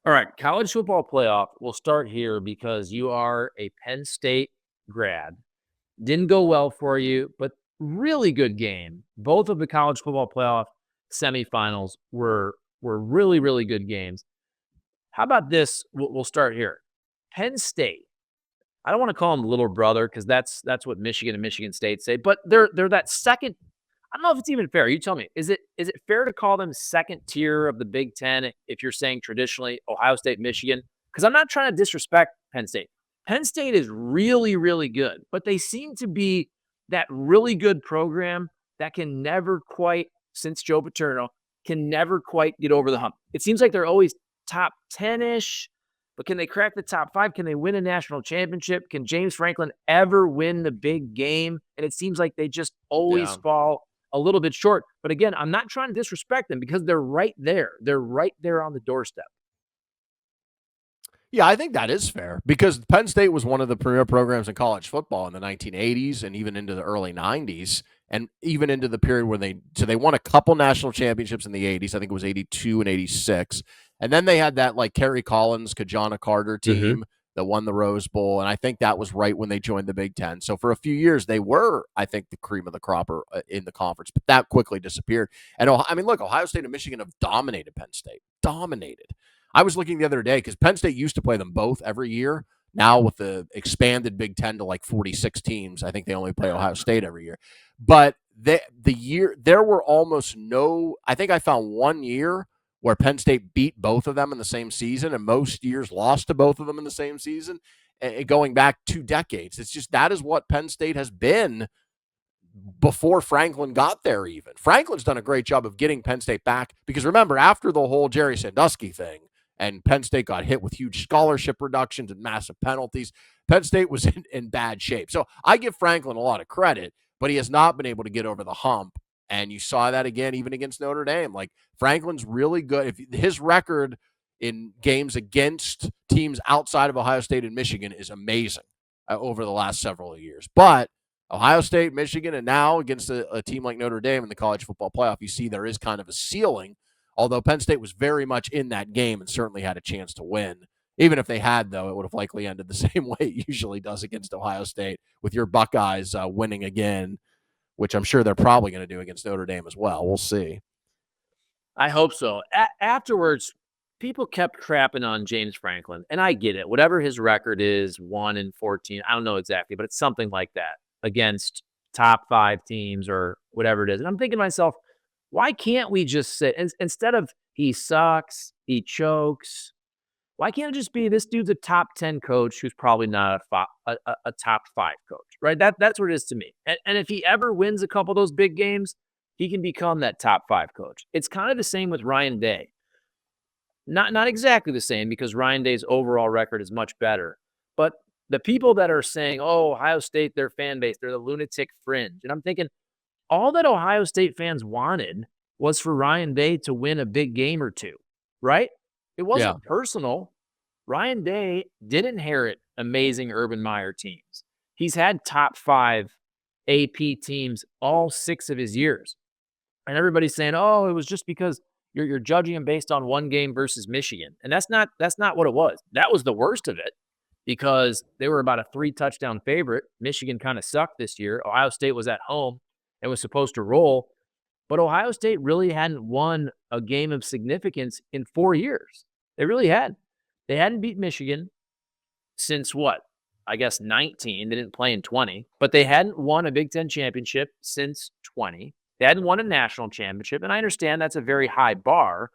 All right, college football playoff. We'll start here because you are a Penn State grad. Didn't go well for you, but really good game. Both of the college football playoff semifinals were really, really good games. How about this? We'll start here. Penn State. I don't want to call them little brother because that's what Michigan and Michigan State say, but they're that second. I don't know if it's even fair. You tell me. Is it fair to call them second tier of the Big Ten if you're saying traditionally Ohio State, Michigan? Because I'm not trying to disrespect Penn State. Penn State is really, really good, but they seem to be that really good program that can never quite, since Joe Paterno, can never quite get over the hump. It seems like they're always top 10-ish, but can they crack the top 5? Can they win a national championship? Can James Franklin ever win the big game? And it seems like they just always Yeah. fall a little bit short. But again, I'm not trying to disrespect them because they're right there. They're right there on the doorstep. Yeah, I think that is fair because Penn State was one of the premier programs in college football in the 1980s and even into the early 90s and even into the period where they won a couple national championships in the 80s. I think it was 82 and 86. And then they had that like Kerry Collins, Kajana Carter Mm-hmm. team that won the Rose Bowl. And I think that was right when they joined the Big Ten. So for a few years, they were, I think, the cream of the crop in the conference, but that quickly disappeared. And I mean, look, Ohio State and Michigan have dominated Penn State, dominated. I was looking the other day because Penn State used to play them both every year. Now with the expanded Big Ten to like 46 teams, I think they only play Ohio State every year. But there were almost no. I think I found one year where Penn State beat both of them in the same season, and most years lost to both of them in the same season. Going back 2 decades, it's just that is what Penn State has been before Franklin got there. Even Franklin's done a great job of getting Penn State back because remember after the whole Jerry Sandusky thing and Penn State got hit with huge scholarship reductions and massive penalties, Penn State was in bad shape. So I give Franklin a lot of credit, but he has not been able to get over the hump. And you saw that again, even against Notre Dame. Like Franklin's really good. If his record in games against teams outside of Ohio State and Michigan is amazing over the last several years. But Ohio State, Michigan, and now against a team like Notre Dame in the college football playoff, you see there is kind of a ceiling. Although Penn State was very much in that game and certainly had a chance to win. Even if they had, though, it would have likely ended the same way it usually does against Ohio State, with your Buckeyes winning again, which I'm sure they're probably going to do against Notre Dame as well. We'll see. I hope so. Afterwards, people kept crapping on James Franklin, and I get it. Whatever his record is, 1-14, I don't know exactly, but it's something like that against top 5 teams or whatever it is. And I'm thinking to myself, why can't we just say instead of he sucks, he chokes, why can't it just be this dude's a top 10 coach who's probably not a top 5 coach, right? That's what it is to me. And if he ever wins a couple of those big games, he can become that top 5 coach. It's kind of the same with Ryan Day. Not exactly the same because Ryan Day's overall record is much better. But the people that are saying, oh, Ohio State, their fan base, they're the lunatic fringe. And I'm thinking, all that Ohio State fans wanted was for Ryan Day to win a big game or two, right? It Yeah. wasn't personal. Ryan Day did inherit amazing Urban Meyer teams. He's had top 5 AP teams all 6 of his years. And everybody's saying, "Oh, it was just because you're judging him based on one game versus Michigan." And that's not what it was. That was the worst of it because they were about a 3-touchdown favorite. Michigan kind of sucked this year. Ohio State was at home and was supposed to roll, but Ohio State really hadn't won a game of significance in 4 years. They really hadn't. They hadn't beat Michigan since what? I guess 19. They didn't play in 20, but they hadn't won a Big Ten championship since 20. They hadn't won a national championship, and I understand that's a very high bar,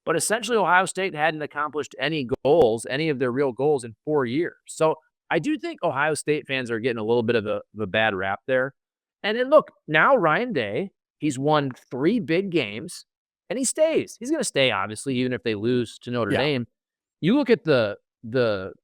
but essentially Ohio State hadn't accomplished any goals, any of their real goals in 4 years. So I do think Ohio State fans are getting a little bit of a bad rap there. And then look, now Ryan Day, he's won 3 big games, and he stays. He's going to stay, obviously, even if they lose to Notre Yeah. Dame. You look at the the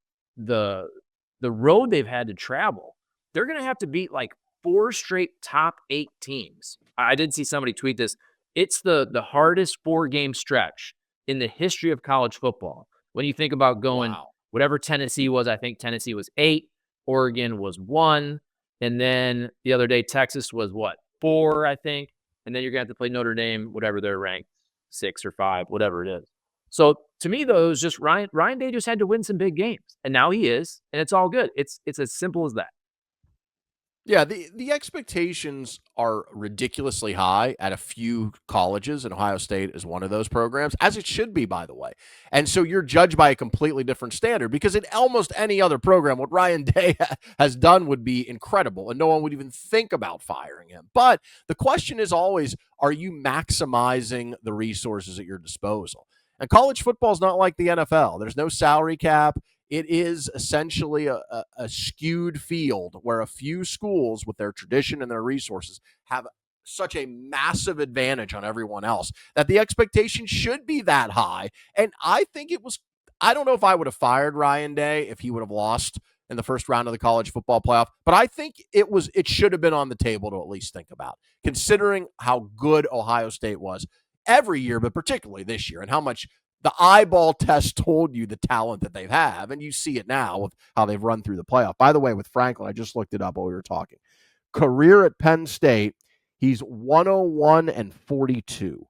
road they've had to travel. They're going to have to beat like 4 straight top 8 teams. I did see somebody tweet this. It's the hardest 4-game stretch in the history of college football. When you think about going Wow. whatever Tennessee was, I think Tennessee was 8, Oregon was 1, and then the other day Texas was what? 4, I think. And then you're going to have to play Notre Dame, whatever they're ranked, 6 or 5, whatever it is. So To me, though, it was just Ryan Day just had to win some big games, and now he is, and it's all good. It's as simple as that. Yeah, the expectations are ridiculously high at a few colleges, and Ohio State is one of those programs, as it should be, by the way. And so you're judged by a completely different standard because in almost any other program, what Ryan Day has done would be incredible, and no one would even think about firing him. But the question is always, are you maximizing the resources at your disposal? And college football is not like the NFL. There's no salary cap. It is essentially a skewed field where a few schools with their tradition and their resources have such a massive advantage on everyone else that the expectation should be that high. And I think it was, I don't know if I would have fired Ryan Day if he would have lost in the first round of the college football playoff, but I think it should have been on the table to at least think about, considering how good Ohio State was every year, but particularly this year, and how much the eyeball test told you the talent that they have, and you see it now with how they've run through the playoff. By the way, with Franklin, I just looked it up while we were talking. Career at Penn State, he's 101 and 42.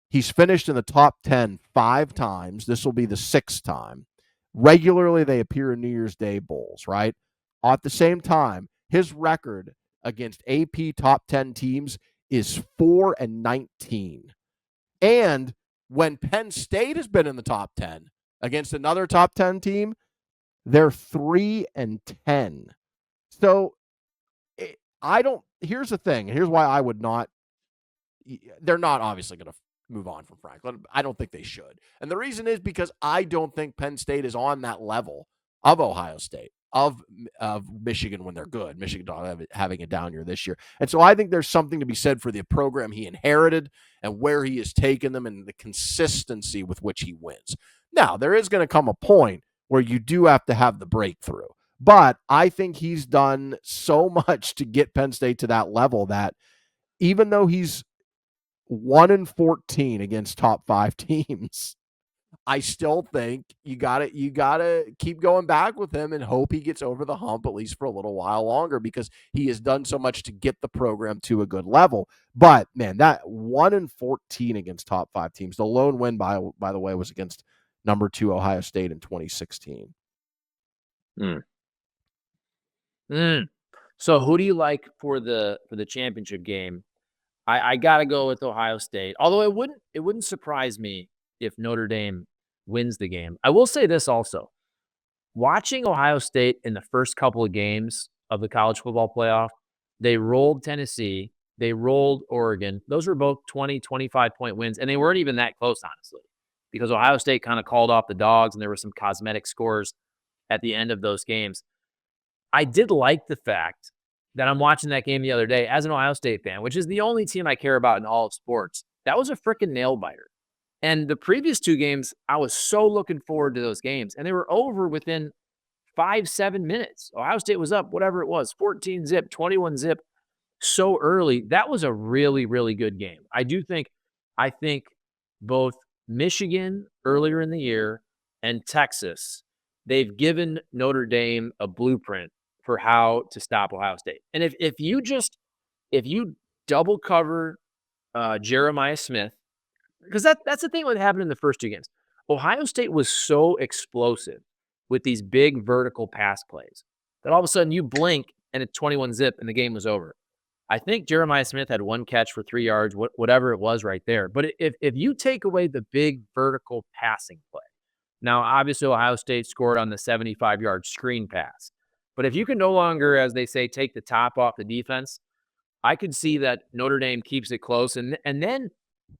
He's finished in the top 10 5 times. This will be the 6th time. Regularly, they appear in New Year's Day bowls, right? At the same time, his record against AP top 10 teams is 4 and 19. And when Penn State has been in the top 10 against another top 10 team, they're 3 and 10. So here's the thing. Here's why I would not, they're not obviously going to move on from Franklin. I don't think they should. And the reason is because I don't think Penn State is on that level of Ohio State, of Michigan when they're good. Michigan having a down year this year. And so I think there's something to be said for the program he inherited and where he has taken them and the consistency with which he wins. Now, there is going to come a point where you do have to have the breakthrough. But I think he's done so much to get Penn State to that level that even though he's 1 and 14 against top 5 teams, I still think you gotta keep going back with him and hope he gets over the hump at least for a little while longer because he has done so much to get the program to a good level. But man, that 1 and 14 against top 5 teams. The lone win by the way was against number 2 Ohio State in 2016. So who do you like for the championship game? I gotta go with Ohio State. Although it wouldn't surprise me if Notre Dame wins the game. I will say this also. Watching Ohio State in the first couple of games of the college football playoff, they rolled Tennessee, they rolled Oregon. Those were both 20, 25-point wins, and they weren't even that close, honestly, because Ohio State kind of called off the dogs, and there were some cosmetic scores at the end of those games. I did like the fact that I'm watching that game the other day as an Ohio State fan, which is the only team I care about in all of sports. That was a freaking nail biter. And the previous 2 games, I was so looking forward to those games, and they were over within 5-7 minutes. Ohio State was up, whatever it was, 14 zip, 21 zip, so early. That was a really, really good game. I think both Michigan earlier in the year and Texas, they've given Notre Dame a blueprint for how to stop Ohio State. And if you double cover Jeremiah Smith, because that's the thing what happened in the first 2 games. Ohio State was so explosive with these big vertical pass plays that all of a sudden you blink and it's 21 zip and the game was over. I think Jeremiah Smith had 1 catch for 3 yards, whatever it was right there. But if you take away the big vertical passing play, now obviously Ohio State scored on the 75-yard screen pass. But if you can no longer, as they say, take the top off the defense, I could see that Notre Dame keeps it close. And then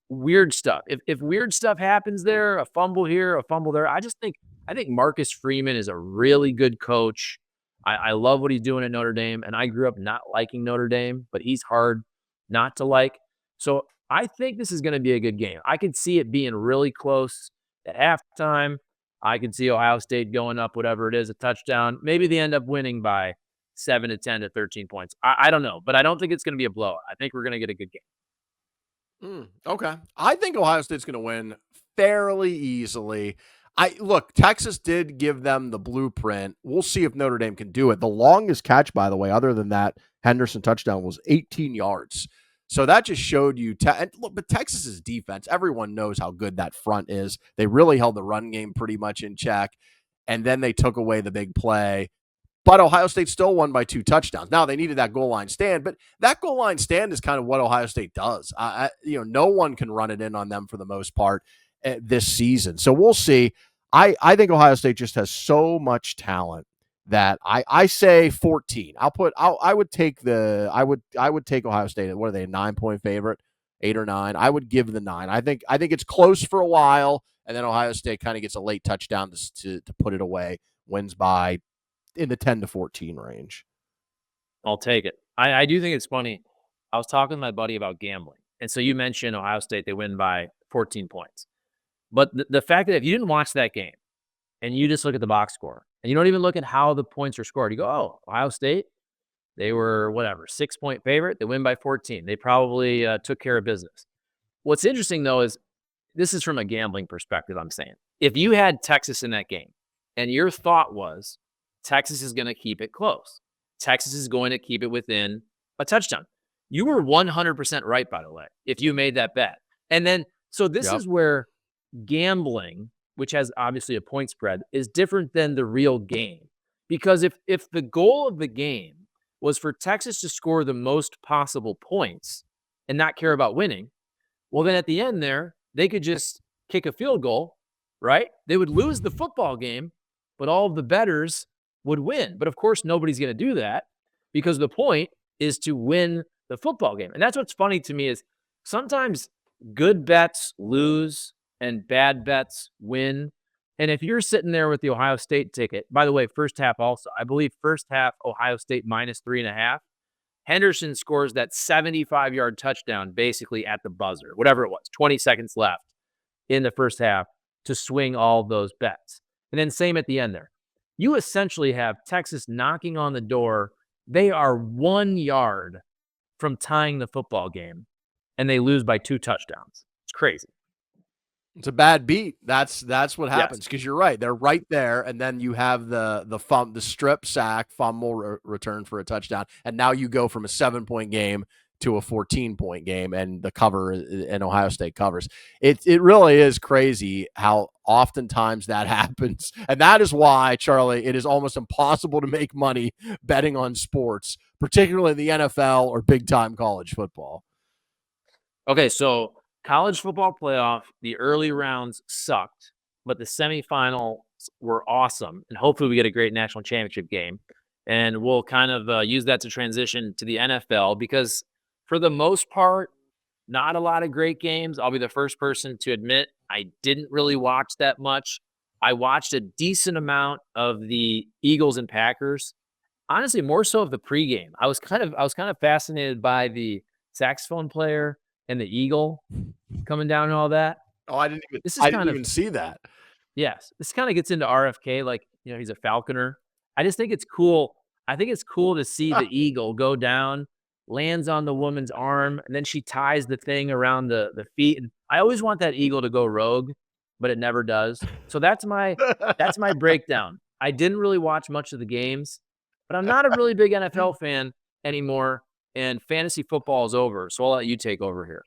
weird stuff. If weird stuff happens there, a fumble here, a fumble there, I think Marcus Freeman is a really good coach. I love what he's doing at Notre Dame, and I grew up not liking Notre Dame, but he's hard not to like. So I think this is going to be a good game. I could see it being really close at halftime. I could see Ohio State going up, whatever it is, a touchdown. Maybe they end up winning by 7 to 10 to 13 points. I don't know, but I don't think it's going to be a blowout. I think we're going to get a good game. Okay. I think Ohio State's going to win fairly easily. Look, Texas did give them the blueprint. We'll see if Notre Dame can do it. The longest catch, by the way, other than that Henderson touchdown was 18 yards. So that just showed you. And look, but Texas's defense, everyone knows how good that front is. They really held the run game pretty much in check, and then they took away the big play. But Ohio State still won by 2 touchdowns. Now they needed that goal line stand, but that goal line stand is kind of what Ohio State does. No one can run it in on them for the most part this season. So we'll see. I think Ohio State just has so much talent that I say 14. I would take Ohio State. What are they? A 9-point favorite, 8 or 9. I would give the 9. I think it's close for a while, and then Ohio State kind of gets a late touchdown to put it away. Wins by in the 10 to 14 range. I'll take it. I do think it's funny. I was talking to my buddy about gambling. And so you mentioned Ohio State, they win by 14 points. But the fact that if you didn't watch that game and you just look at the box score and you don't even look at how the points are scored, you go, oh, Ohio State, they were whatever, 6-point favorite. They win by 14. They probably took care of business. What's interesting, though, is this is from a gambling perspective, I'm saying. If you had Texas in that game and your thought was Texas is going to keep it close, Texas is going to keep it within a touchdown, you were 100% right, by the way, if you made that bet. And then, so this is where gambling, which has obviously a point spread, is different than the real game. Because if the goal of the game was for Texas to score the most possible points and not care about winning, well, then at the end there, they could just kick a field goal, right? They would lose the football game, but all of the bettors would win. But of course, nobody's going to do that because the point is to win the football game. And that's what's funny to me is sometimes good bets lose and bad bets win. And if you're sitting there with the Ohio State ticket, by the way, first half also, I believe first half Ohio State -3.5. Henderson scores that 75-yard touchdown basically at the buzzer, whatever it was, 20 seconds left in the first half to swing all those bets. And then same at the end there. You essentially have Texas knocking on the door. They are 1 yard from tying the football game, and they lose by 2 touchdowns. It's crazy. It's a bad beat. That's what happens because you're right. They're right there, and then you have the strip sack fumble return for a touchdown, and now you go from a 7-point game to a 14-point game, and the cover and Ohio State covers. It really is crazy how oftentimes that happens, and that is why, Charlie, it is almost impossible to make money betting on sports, particularly the NFL or big time college football. Okay, so college football playoff, the early rounds sucked, but the semifinals were awesome. And hopefully we get a great national championship game. And we'll kind of use that to transition to the NFL because for the most part, not a lot of great games. I'll be the first person to admit I didn't really watch that much. I watched a decent amount of the Eagles and Packers. Honestly, more so of the pregame. I was kind of fascinated by the saxophone player and the eagle coming down and all that. Oh, I didn't even see that. Yes. This kind of gets into RFK, like, he's a falconer. I just think it's cool. I think it's cool to see the eagle go down, lands on the woman's arm, and then she ties the thing around the feet. And I always want that eagle to go rogue, but it never does. So that's my breakdown. I didn't really watch much of the games, but I'm not a really big NFL fan anymore. And fantasy football is over, so I'll let you take over here.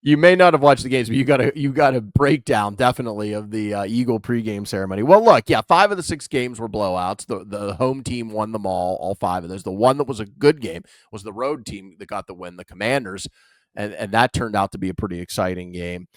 You may not have watched the games, but you got a breakdown definitely of the Eagle pregame ceremony. Well, look, 5 of the 6 games were blowouts. The home team won them all 5 of those. The one that was a good game was the road team that got the win, the Commanders, and that turned out to be a pretty exciting game.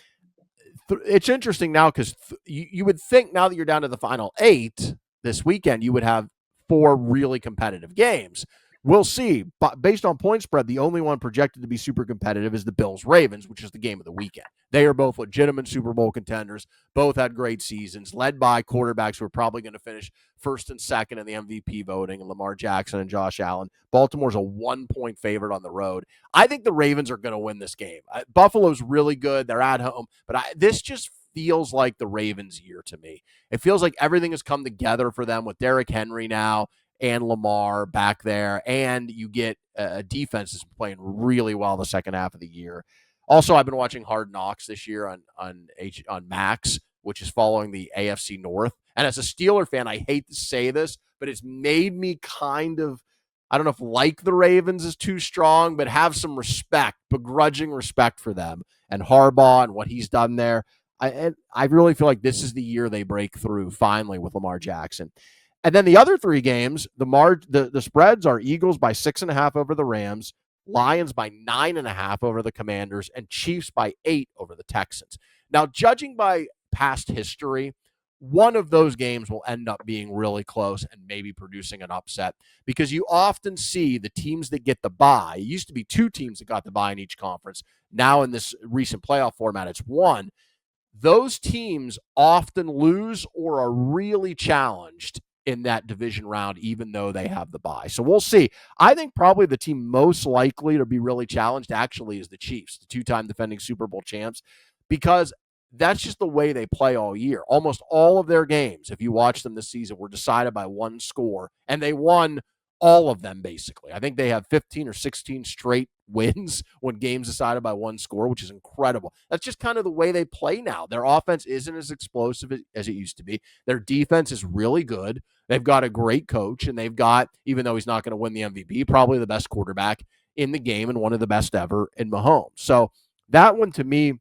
It's interesting now because you would think now that you're down to the final 8 this weekend, you would have 4 really competitive games. We'll see. But based on point spread, the only one projected to be super competitive is the Bills-Ravens, which is the game of the weekend. They are both legitimate Super Bowl contenders. Both had great seasons, led by quarterbacks who are probably going to finish first and second in the MVP voting, Lamar Jackson and Josh Allen. Baltimore's a 1-point favorite on the road. I think the Ravens are going to win this game. Buffalo's really good. They're at home. But this just feels like the Ravens' year to me. It feels like everything has come together for them with Derrick Henry now and Lamar back there, and you get a defense that's playing really well the second half of the year. Also, I've been watching Hard Knocks this year on Max, which is following the AFC North. And as a Steeler fan, I hate to say this, but it's made me kind of I don't know if like the Ravens is too strong, but have some respect, begrudging respect for them and Harbaugh and what he's done there. I really feel like this is the year they break through finally with Lamar Jackson. And then the other three games, the spreads are Eagles by 6.5 over the Rams, Lions by 9.5 over the Commanders, and Chiefs by 8 over the Texans. Now, judging by past history, one of those games will end up being really close and maybe producing an upset because you often see the teams that get the bye. It used to be 2 teams that got the bye in each conference. Now in this recent playoff format, it's 1. Those teams often lose or are really challenged in that division round, even though they have the bye. So we'll see. I think probably the team most likely to be really challenged actually is the Chiefs, the 2-time defending Super Bowl champs, because that's just the way they play all year. Almost all of their games, if you watch them this season, were decided by one score, and they won all of them, basically. I think they have 15 or 16 straight wins when games decided by one score, which is incredible. That's just kind of the way they play now. Their offense isn't as explosive as it used to be. Their defense is really good. They've got a great coach, and they've got, even though he's not going to win the MVP, probably the best quarterback in the game and one of the best ever in Mahomes. So that one, to me,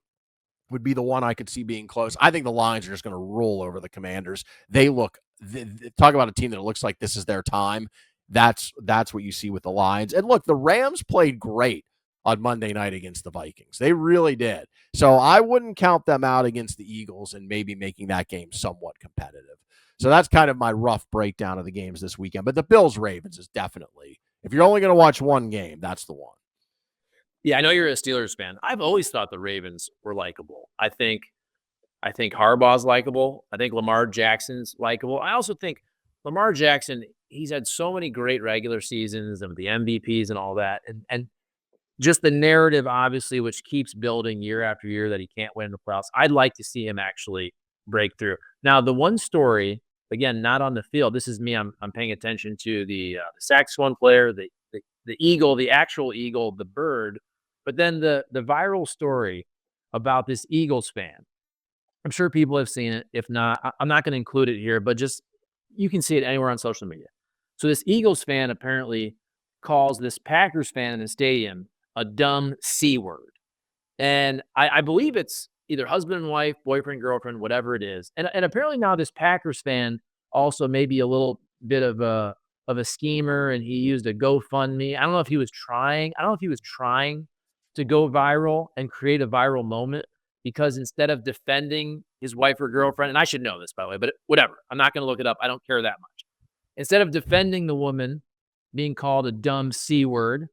would be the one I could see being close. I think the Lions are just going to roll over the Commanders. They look, talk about a team that looks like this is their time. That's what you see with the Lions. And look, the Rams played great on Monday night against the Vikings. They really did. So I wouldn't count them out against the Eagles and maybe making that game somewhat competitive. So that's kind of my rough breakdown of the games this weekend. But the Bills-Ravens is definitely, if you're only going to watch one game, that's the one. Yeah, I know you're a Steelers fan. I've always thought the Ravens were likable. I think Harbaugh's likable. I think Lamar Jackson's likable. I also think Lamar Jackson, he's had so many great regular seasons and the MVPs and all that. And just the narrative, obviously, which keeps building year after year that he can't win in the playoffs. I'd like to see him actually break through. Now, the one story, again, not on the field. This is me. I'm paying attention to the saxophone player, the eagle, the actual eagle, the bird. But then the viral story about this Eagles fan. I'm sure people have seen it. If not, I'm not going to include it here, but just you can see it anywhere on social media. So this Eagles fan apparently calls this Packers fan in the stadium a dumb C word. And I believe it's either husband and wife, boyfriend, girlfriend, whatever it is. And apparently now this Packers fan also may be a little bit of a schemer, and he used a GoFundMe. I don't know if he was trying. I don't know if he was trying to go viral and create a viral moment, because instead of defending his wife or girlfriend, and I should know this, by the way, but whatever. I'm not going to look it up. I don't care that much. Instead of defending the woman being called a dumb C word,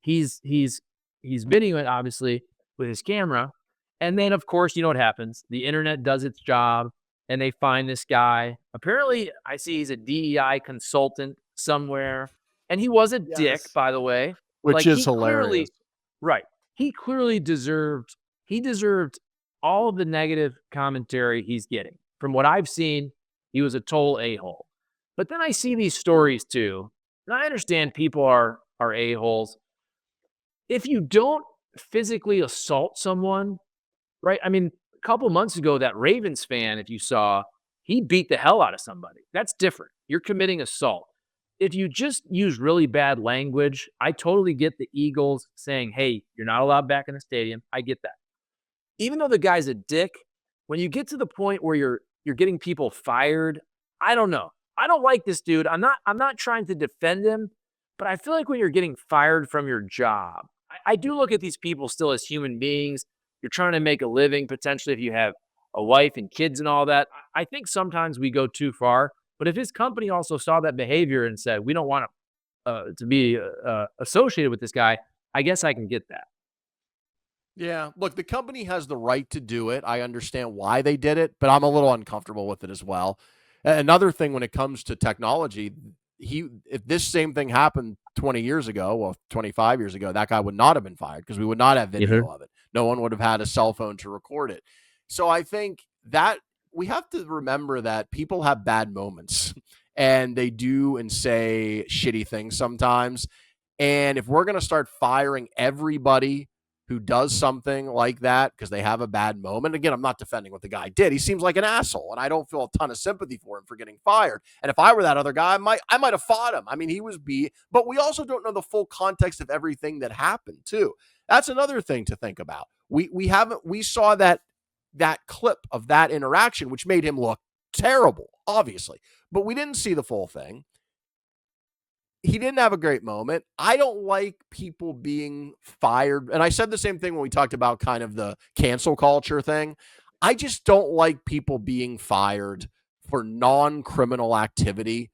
he's videoing it, obviously, with his camera. And then, of course, you know what happens. The internet does its job, and they find this guy. Apparently, I see he's a DEI consultant somewhere. And he was a dick, by the way. Which is hilarious. Right. He clearly deserved all of the negative commentary he's getting. From what I've seen, he was a total a-hole. But then I see these stories too, and I understand people are a-holes. If you don't physically assault someone, right? I mean, a couple months ago, that Ravens fan, if you saw, he beat the hell out of somebody. That's different. You're committing assault. If you just use really bad language, I totally get the Eagles saying, hey, you're not allowed back in the stadium. I get that. Even though the guy's a dick, when you get to the point where you're getting people fired, I don't know. I don't like this dude. I'm not trying to defend him, but I feel like when you're getting fired from your job, I do look at these people still as human beings. You're trying to make a living, potentially, if you have a wife and kids and all that. I think sometimes we go too far. But if his company also saw that behavior and said, we don't want to be associated with this guy, I guess I can get that. Yeah, look, the company has the right to do it. I understand why they did it, but I'm a little uncomfortable with it as well. Another thing when it comes to technology, if this same thing happened 20 years ago, well, 25 years ago, that guy would not have been fired because we would not have video of it. No one would have had a cell phone to record it. So I think that we have to remember that people have bad moments and they do and say shitty things sometimes. And if we're going to start firing everybody who does something like that because they have a bad moment. Again, I'm not defending what the guy did. He seems like an asshole, and I don't feel a ton of sympathy for him for getting fired. And if I were that other guy, I might have fought him. I mean, he was beat, but we also don't know the full context of everything that happened too. That's another thing to think about. We saw that clip of that interaction, which made him look terrible, obviously, but we didn't see the full thing. He didn't have a great moment. I don't like people being fired. And I said the same thing when we talked about kind of the cancel culture thing. I just don't like people being fired for non-criminal activity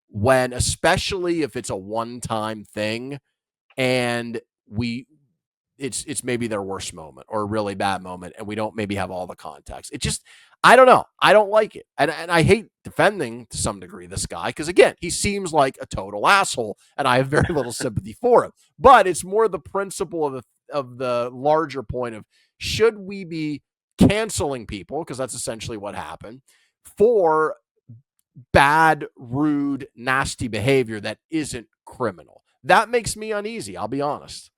when, especially if it's a one-time thing and it's maybe their worst moment or a really bad moment and we don't maybe have all the context. It just, I don't know. I don't like it. And I hate defending to some degree this guy because, again, he seems like a total asshole and I have very little sympathy for him. But it's more the principle of the larger point of, should we be canceling people, because that's essentially what happened, for bad, rude, nasty behavior that isn't criminal? That makes me uneasy, I'll be honest.